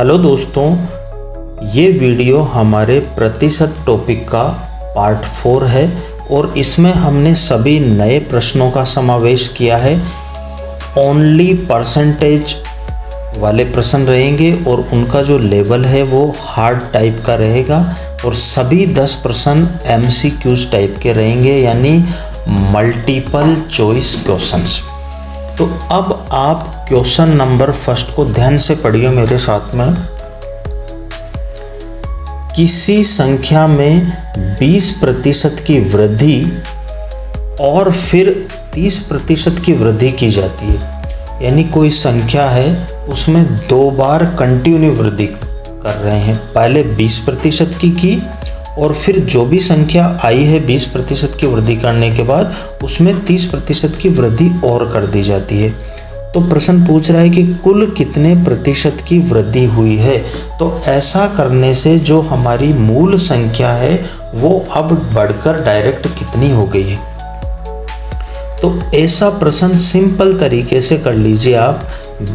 Hello दोस्तों, ये video हमारे प्रतिशत टॉपिक का पार्ट 4 है और इसमें हमने सभी नए प्रश्नों का समावेश किया है। ओनली परसेंटेज वाले प्रश्न रहेंगे और उनका जो लेवल है वो हार्ड टाइप का रहेगा और सभी 10 प्रश्न MCQs टाइप के रहेंगे, यानी मल्टीपल चॉइस क्वेश्चंस। तो अब आप क्वेश्चन नंबर फर्स्ट को ध्यान से पढ़िए मेरे साथ में। किसी संख्या में 20% की वृद्धि और फिर 30% की वृद्धि की जाती है, यानी कोई संख्या है उसमें 2 बार कंटिन्यू वृद्धि कर रहे हैं। पहले 20% की और फिर जो भी संख्या आई है 20% की वृद्धि करने के बाद उसमें 30% की वृद्धि और कर दी जाती है। तो प्रश्न पूछ रहा है कि कुल कितने प्रतिशत की वृद्धि हुई है। तो ऐसा करने से जो हमारी मूल संख्या है वो अब बढ़कर डायरेक्ट कितनी हो गई है। तो ऐसा प्रश्न सिंपल तरीके से कर लीजिए आप।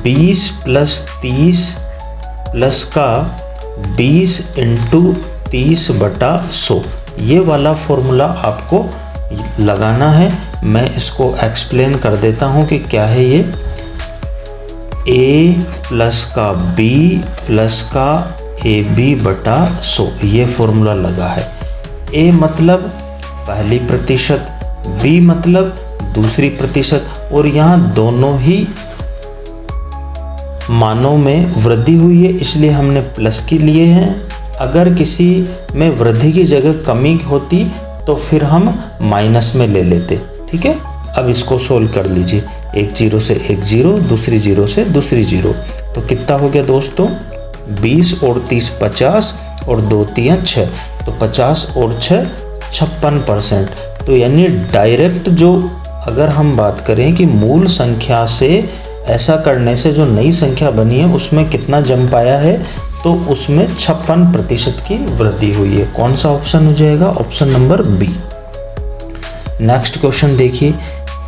20 + 30 प्लस का 20 × 30/100, ये वाला फॉर्मूला आपको लगाना है। मैं इसको एक्सप्लेन कर देता हूँ कि क्या है ये। A प्लस का B प्लस का AB/100, ये फॉर्मूला लगा है। A मतलब पहली प्रतिशत, B मतलब दूसरी प्रतिशत, और यहाँ दोनों ही मानों में वृद्धि हुई है इसलिए हमने प्लस की लिए हैं। अगर किसी में वृद्धि की जगह कमी होती तो फिर हम माइनस में ले लेते। ठीक है, अब इसको सोल्व कर लीजिए। एक 0 से एक 0, दूसरी 0 से दूसरी 0, तो कितना हो गया दोस्तों? 20 और 30 50 और 2 3 6, तो 50 और 6 56%। तो यानी डायरेक्ट जो अगर हम बात करें कि मूल संख्या से ऐसा करने से जो नई संख्या बनी है उसमें कितना जंप आया है, तो उसमें 56% की वृद्धि हुई है। कौन सा ऑप्शन हो जाएगा? Option number B. Next question देखिए।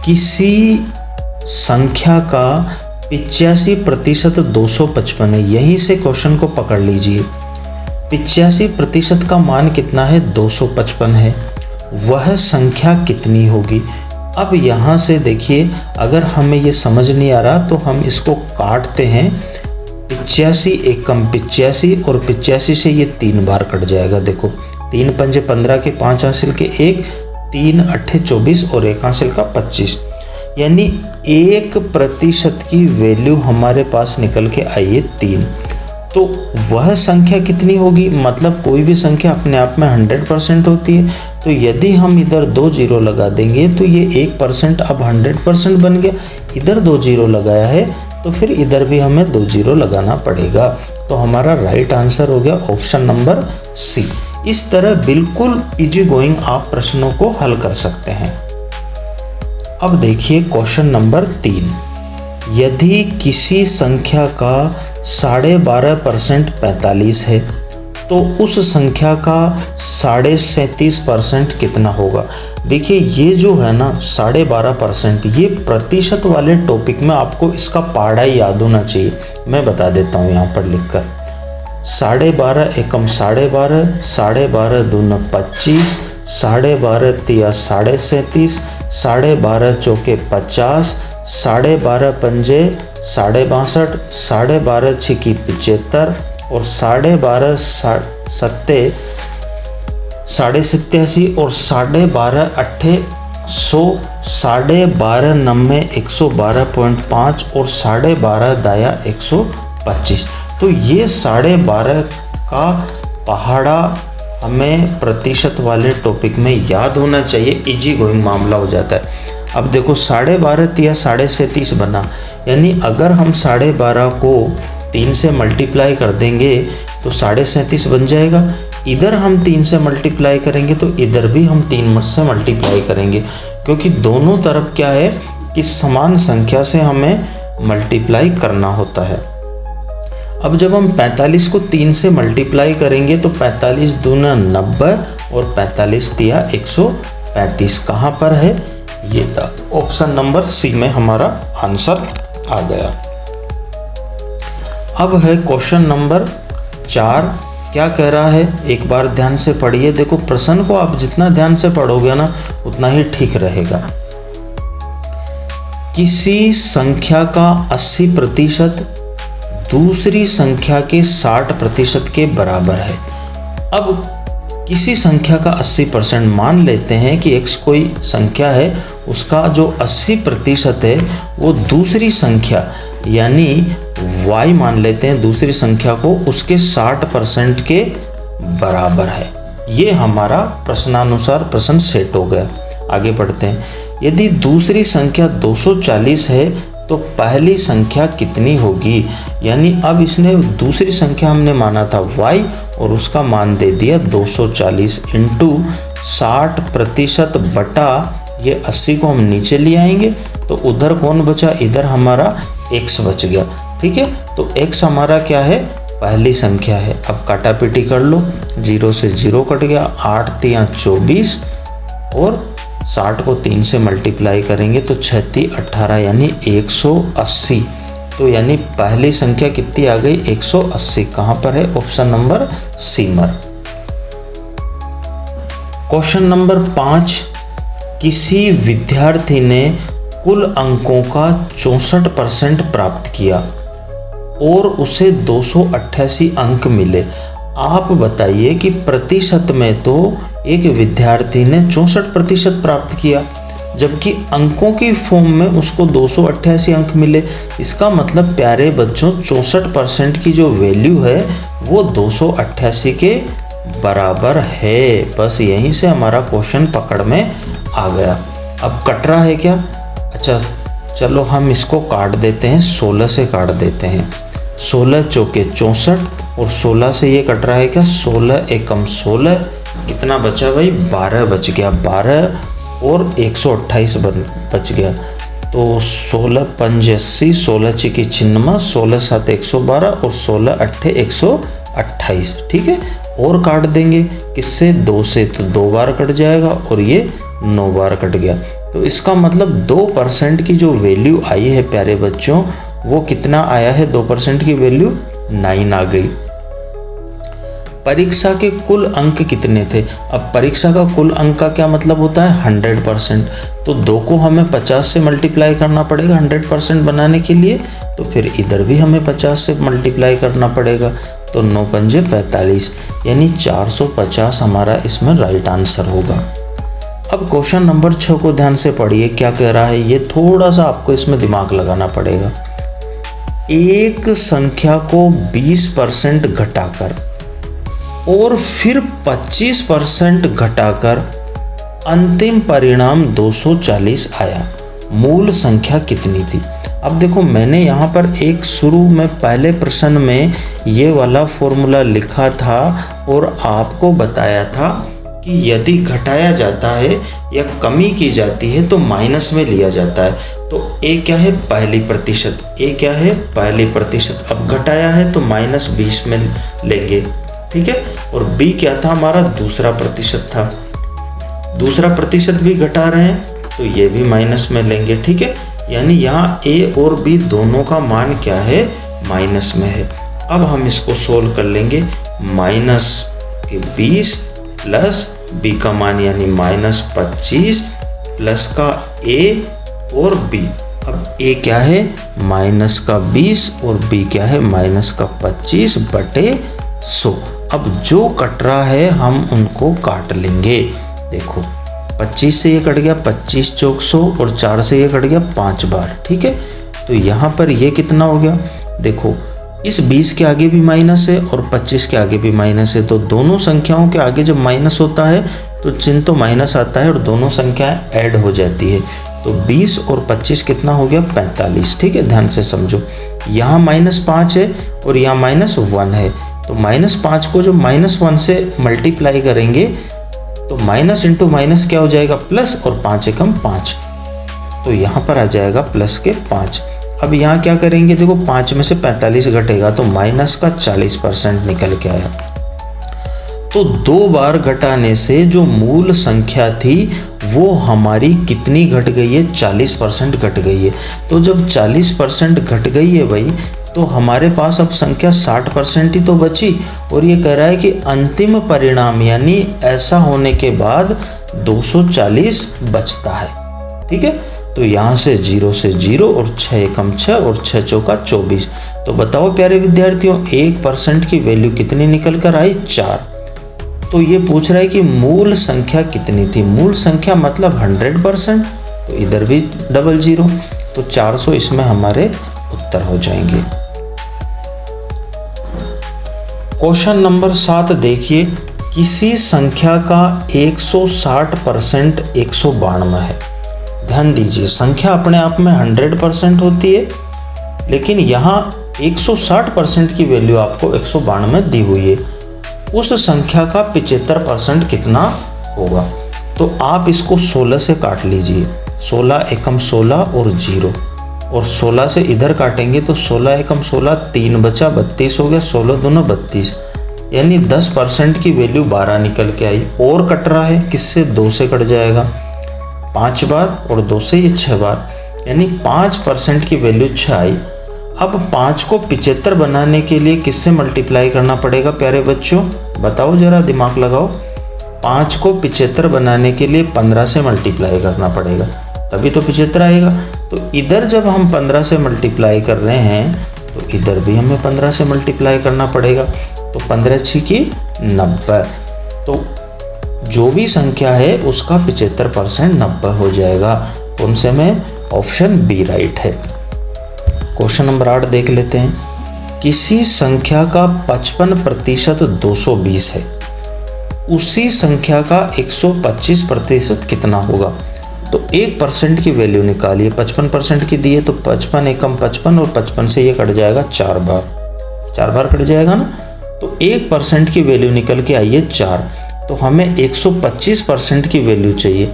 किसी संख्या का 85% 255 है। यहीं से क्वेश्चन को पकड़ लीजिए। 85% का मान कितना है? 255 है। वह संख्या कितनी होगी? अब यहाँ से देखिए, अगर हमें ये समझ नहीं आ रहा तो हम इसको काटते हैं। 85 एकम 85 और 85 से ये 3 बार कट जाएगा। देखो 3 पंजे 15 के 5 हासिल के 1, 3 8 24 और 1 हासिल का 25, यानी 1% की वैल्यू हमारे पास निकल के आई है 3। तो वह संख्या कितनी होगी? मतलब कोई भी संख्या अपने आप में 100% होती है, तो यदि हम इधर 2 0 लगा देंगे तो ये 1% अब 100% बन गया। इधर 2 0 लगाया है तो फिर इधर भी हमें 2 0 लगाना पड़ेगा। तो हमारा राइट आंसर हो गया ऑप्शन नंबर सी। इस तरह बिल्कुल इजी गोइंग आप प्रश्नों को हल कर सकते हैं। अब देखिए क्वेश्चन नंबर 3। यदि किसी संख्या का 12.5% 45 है तो उस संख्या का 37.5% कितना होगा? देखिए ये जो है ना 12.5%, ये प्रतिशत वाले टॉपिक में आपको इसका पहाड़ा याद होना चाहिए। मैं बता देता हूँ यहाँ पर लिखकर। 12.5 एकम 12.5, 12.5 दूना 25, 12.5 तिया 37.5, 12.5 चौके 50, 12.5 पंजे 62, 12.5 छिकी 75 और 12.5 सत्ते 87 और 12.5 अट्ठे 100, 12.5 नम्मे 112.5 और 12.5 दाया 125। तो ये 12.5 का पहाड़ा हमें प्रतिशत वाले टॉपिक में याद होना चाहिए। इजी गोइंग मामला हो जाता है। अब देखो 12.5 या 37.5 बना, यानी अगर हम 12.5 को 3 से मल्टीप्लाई कर देंगे तो 37.5 बन जाएगा। इधर हम 3 से मल्टीप्लाई करेंगे तो इधर भी हम 3 से मल्टीप्लाई करेंगे, क्योंकि दोनों तरफ क्या है कि समान संख्या से हमें मल्टीप्लाई करना होता है। अब जब हम 45 को 3 से मल्टीप्लाई करेंगे तो 45 दूना 90 और 45 तिया 135 कहाँ पर है? ये ऑप्शन नंबर सी में हमारा आंसर आ गया। अब है क्वेश्चन नंबर 4। क्या कह रहा है, एक बार ध्यान से पढ़िए। देखो प्रश्न को आप जितना ध्यान से पढ़ोगे ना उतना ही ठीक रहेगा। किसी संख्या का 80% दूसरी संख्या के 60% के बराबर है। अब किसी संख्या का 80% मान लेते हैं कि x कोई संख्या है, उसका जो 80% है वो दूसरी संख्या यानी y मान लेते हैं दूसरी संख्या को, उसके 60% के बराबर है। ये हमारा प्रश्नानुसार प्रश्न सेट हो गया। आगे बढ़ते हैं। यदि दूसरी संख्या 240 है तो पहली संख्या कितनी होगी। यानी अब इसने दूसरी संख्या हमने माना था y और उसका मान दे दिया 240 इंटू 60% बटा ये 80 को हम नीचे ले आएंगे तो उधर कौन बचा, इधर हमारा x बच गया। ठीक है, तो x हमारा क्या है, पहली संख्या है। अब काटापीटी कर लो, 0 से 0 कट गया, 8 3 24 और 60 को 3 से मल्टीप्लाई करेंगे तो 6 3 18 यानी 180। तो यानी पहली संख्या कितनी आ गई, 180। कहाँ पर है, ऑप्शन नंबर सी पर। Question number 5। किसी विद्यार्थी ने कुल अंकों का 64% प्राप्त किया और उसे 288 अंक मिले। आप बताइए कि प्रतिशत में तो एक विद्यार्थी ने 64% प्राप्त किया, जबकि अंकों की फॉर्म में उसको 288 अंक मिले। इसका मतलब प्यारे बच्चों 64% की जो वैल्यू है वो 288 के बराबर है। बस यहीं से हमारा क्वेश्चन पकड़ में आ गया। अब कट रहा है क्या, अच्छा चलो हम इसको काट देते हैं, 16 से काट देते हैं। 16 चौके 64 और 16 से ये कट रहा है क्या, 16 एकम 16, कितना बचा भाई, 12 बच गया। 12 और 128 बच गया। तो 16 5 80, 16 चिकी 96, 16 7 112 और 16 8 128। ठीक है, और काट देंगे किससे, 2 से, तो 2 बार कट जाएगा और ये 9 बार कट गया। तो इसका मतलब 2% की जो वैल्यू आई है प्यारे बच्चों वो कितना आया है, 2% की वैल्यू 9 आ गई। परीक्षा के कुल अंक कितने थे। अब परीक्षा का कुल अंक का क्या मतलब होता है, 100%। तो 2 को हमें 50 से मल्टीप्लाई करना पड़ेगा 100% बनाने के लिए, तो फिर इधर भी हमें 50 से मल्टीप्लाई करना पड़ेगा। तो 9 पंजे 45 यानी 450 हमारा इसमें राइट आंसर होगा। अब क्वेश्चन नंबर 6 को ध्यान से पढ़िए, क्या कह रहा है, ये थोड़ा सा आपको इसमें दिमाग लगाना पड़ेगा। एक संख्या को 20% घटाकर और फिर 25% घटाकर अंतिम परिणाम 240 आया, मूल संख्या कितनी थी। अब देखो मैंने यहाँ पर एक शुरू में पहले प्रश्न में ये वाला फॉर्मूला लिखा था और आपको बताया था कि यदि घटाया जाता है या कमी की जाती है तो माइनस में लिया जाता है। तो ए क्या है, पहली प्रतिशत, ए क्या है, पहली प्रतिशत। अब घटाया है तो -20 में लेंगे। ठीक है, और बी क्या था हमारा, दूसरा प्रतिशत था। दूसरा प्रतिशत भी घटा रहे हैं तो ये भी माइनस में लेंगे। ठीक है, यानी यहाँ ए और बी दोनों का मान क्या है, माइनस में है। अब हम इसको सोल्व कर लेंगे, -20 प्लस बी का मान यानी -25 प्लस का ए और बी। अब ए क्या है, -20 और बी क्या है, -25 बटे 100। अब जो कट रहा है हम उनको काट लेंगे। देखो 25 से ये कट गया, 25 चौक 100 और 4 से ये कट गया 5 बार। ठीक है, तो यहाँ पर ये कितना हो गया, देखो इस 20 के आगे भी माइनस है और 25 के आगे भी माइनस है। तो दोनों संख्याओं के आगे जब माइनस होता है तो चिन्ह तो माइनस आता है और दोनों संख्याएं ऐड हो जाती है। तो 20 और 25 कितना हो गया, 45। ठीक है, ध्यान से समझो, यहाँ -5 है और यहाँ -1 है। तो -5 को जो -1 से मल्टीप्लाई करेंगे तो माइनस इंटू माइनस क्या हो जाएगा, प्लस, और 5 एकम 5। तो यहाँ पर आ जाएगा प्लस के 5। अब यहाँ क्या करेंगे, देखो 5 में से 45 घटेगा तो माइनस का 40% निकल के आया। तो 2 बार घटाने से जो मूल संख्या थी वो हमारी कितनी घट गई है, 40% घट गई है। तो जब 40% घट गई है भाई, तो हमारे पास अब संख्या 60% ही तो बची, और ये कह रहा है कि अंतिम परिणाम यानी ऐसा होने के बाद 240 बचता है। ठीक है, तो यहाँ से 0 से 0 और 6 एकम 6 और 6 चौका 24। तो बताओ प्यारे विद्यार्थियों 1% की वैल्यू कितनी निकल कर आई? 4। तो ये पूछ रहा है कि मूल संख्या कितनी थी? मूल संख्या मतलब 100%, तो इधर भी डबल 0, तो 400 इसमें हमारे उत्तर हो जाएंगे। क्वेश्चन नंबर 7 देखिए, किसी संख्या का 160% 192 है। ध्यान दीजिए, संख्या अपने आप में 100% होती है, लेकिन यहाँ 160% की वैल्यू आपको 192 दी हुई है। उस संख्या का 75% कितना होगा? तो आप इसको 16 से काट लीजिए। 16 एकम 16 और 0, और 16 से इधर काटेंगे तो 16 एकम 16, 3 बचा 32 हो गया, 16 दूना 32, यानी 10% की वैल्यू 12 निकल के आई। और कट रहा है किससे? 2 से कट जाएगा 5 बार, और 2 से ये 6 बार, यानी 5% की वैल्यू 6 आई। अब 5 को 75 बनाने के लिए किससे मल्टीप्लाई करना पड़ेगा प्यारे बच्चों? बताओ जरा, दिमाग लगाओ। 5 को 75 बनाने के लिए 15 से मल्टीप्लाई करना पड़ेगा, तभी तो 75 आएगा। तो इधर जब हम 15 से मल्टीप्लाई कर रहे हैं तो इधर भी हमें 15 से मल्टीप्लाई करना पड़ेगा। तो 15 की 90, तो जो भी संख्या है उसका 75% 90 हो जाएगा। कौन से में? ऑप्शन बी राइट है। क्वेश्चन नंबर 8 देख लेते हैं। किसी संख्या का 55% 220 है, उसी संख्या का 125% कितना होगा? तो 1% की वैल्यू निकालिए। 55% की दी है तो 55 एकम 55, और 55 से ये कट जाएगा 4 बार कट जाएगा ना। तो 1% की वैल्यू निकल के आई है 4, तो हमें 125% की वैल्यू चाहिए।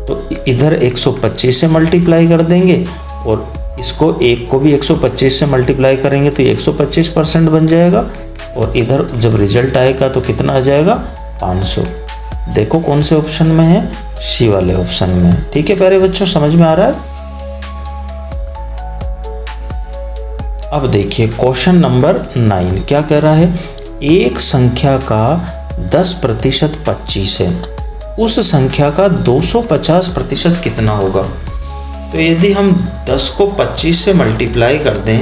तो इधर 125 से मल्टीप्लाई कर देंगे, और इसको 1 को भी 125 से मल्टीप्लाई करेंगे तो ये 125% बन जाएगा, और इधर जब रिजल्ट आएगा तो कितना आ जाएगा? 500। देखो कौन से ऑप्शन में है? सी वाले ऑप्शन में। ठीक है प्यारे बच्चों, समझ में आ रहा है? अब देखिए क्वेश्चन नंबर 9 क्या कह रहा है? एक संख्या का 10% 25 है, उस संख्या का 250% कितना होगा? तो यदि हम 10 को 25 से मल्टीप्लाई कर दें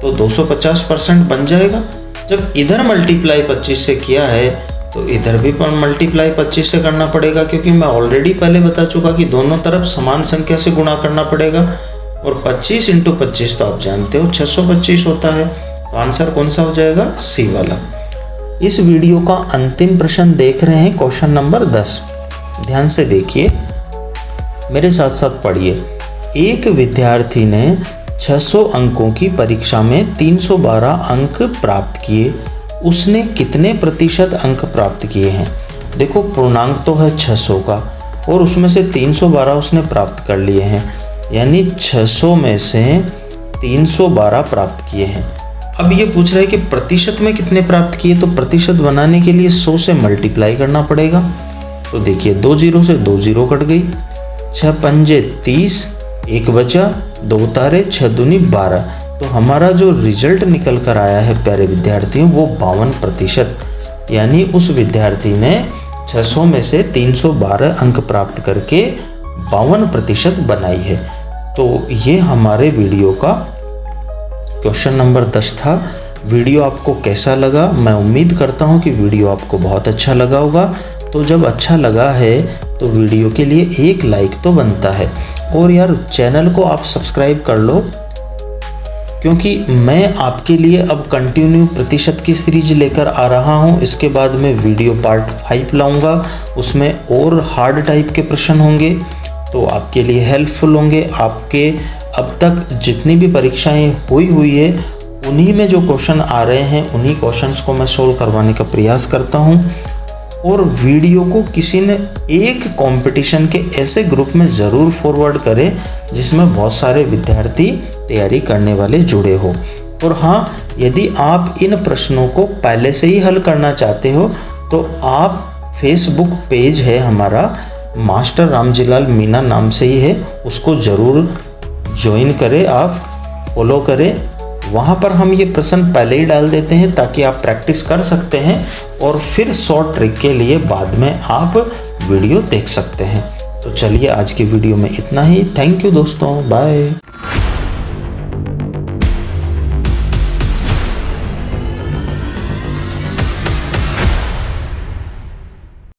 तो 250% बन जाएगा। जब इधर मल्टीप्लाई 25 से किया है तो इधर भी मल्टीप्लाई 25 से करना पड़ेगा, क्योंकि मैं ऑलरेडी पहले बता चुका कि दोनों तरफ समान संख्या से गुणा करना पड़ेगा, और 25 × 25 तो आप जानते हो 625 होता है। तो आंसर कौन सा हो जाएगा? सी वाला। इस वीडियो का अंतिम प्रश्न देख रहे हैं, क्वेश्चन नंबर 10। ध्यान से देखिए, मेरे साथ साथ पढ़िए। एक विद्यार्थी ने 600 अंकों की परीक्षा में 312 अंक प्राप्त किए, उसने कितने प्रतिशत अंक प्राप्त किए हैं? देखो पूर्णांक तो है 600 का, और उसमें से 312 उसने प्राप्त कर लिए हैं, यानी 600 में से 312 प्राप्त किए हैं। अब ये पूछ रहा है कि प्रतिशत में कितने प्राप्त किए, तो प्रतिशत बनाने के लिए 100 से मल्टीप्लाई करना पड़ेगा। तो देखिए 2 0 से 2 0 कट गई, 6 पंजे 30, 1 बचा, 2 उतारे, 6 दूनी 12। तो हमारा जो रिजल्ट निकल कर आया है प्यारे विद्यार्थियों वो 52%, यानी उस विद्यार्थी ने 600 में से 312 अंक प्राप्त करके 52% बनाई है। तो ये हमारे वीडियो का क्वेश्चन नंबर 10 था। वीडियो आपको कैसा लगा? मैं उम्मीद करता हूँ कि वीडियो आपको बहुत अच्छा लगा होगा। तो जब अच्छा लगा है तो वीडियो के लिए एक लाइक तो बनता है, और यार चैनल को आप सब्सक्राइब कर लो, क्योंकि मैं आपके लिए अब कंटिन्यू प्रतिशत की सीरीज लेकर आ रहा हूँ। इसके बाद में वीडियो पार्ट 5 लाऊंगा, उसमें और हार्ड टाइप के प्रश्न होंगे, तो आपके लिए हेल्पफुल होंगे। आपके अब तक जितनी भी परीक्षाएं हुई है उन्हीं में जो क्वेश्चन आ रहे हैं उन्हीं क्वेश्चंस को मैं सोल्व करवाने का प्रयास करता हूं। और वीडियो को किसी ने एक कंपटीशन के ऐसे ग्रुप में ज़रूर फॉरवर्ड करें जिसमें बहुत सारे विद्यार्थी तैयारी करने वाले जुड़े हो। और हाँ, यदि आप इन प्रश्नों को पहले से ही हल करना चाहते हो तो आप फेसबुक पेज है हमारा, मास्टर रामजीलाल मीना नाम से ही है, उसको ज़रूर ज्वाइन करें, आप फॉलो करें। वहाँ पर हम ये प्रश्न पहले ही डाल देते हैं ताकि आप प्रैक्टिस कर सकते हैं और फिर शॉर्ट ट्रिक के लिए बाद में आप वीडियो देख सकते हैं। तो चलिए आज की वीडियो में इतना ही। थैंक यू दोस्तों, बाय।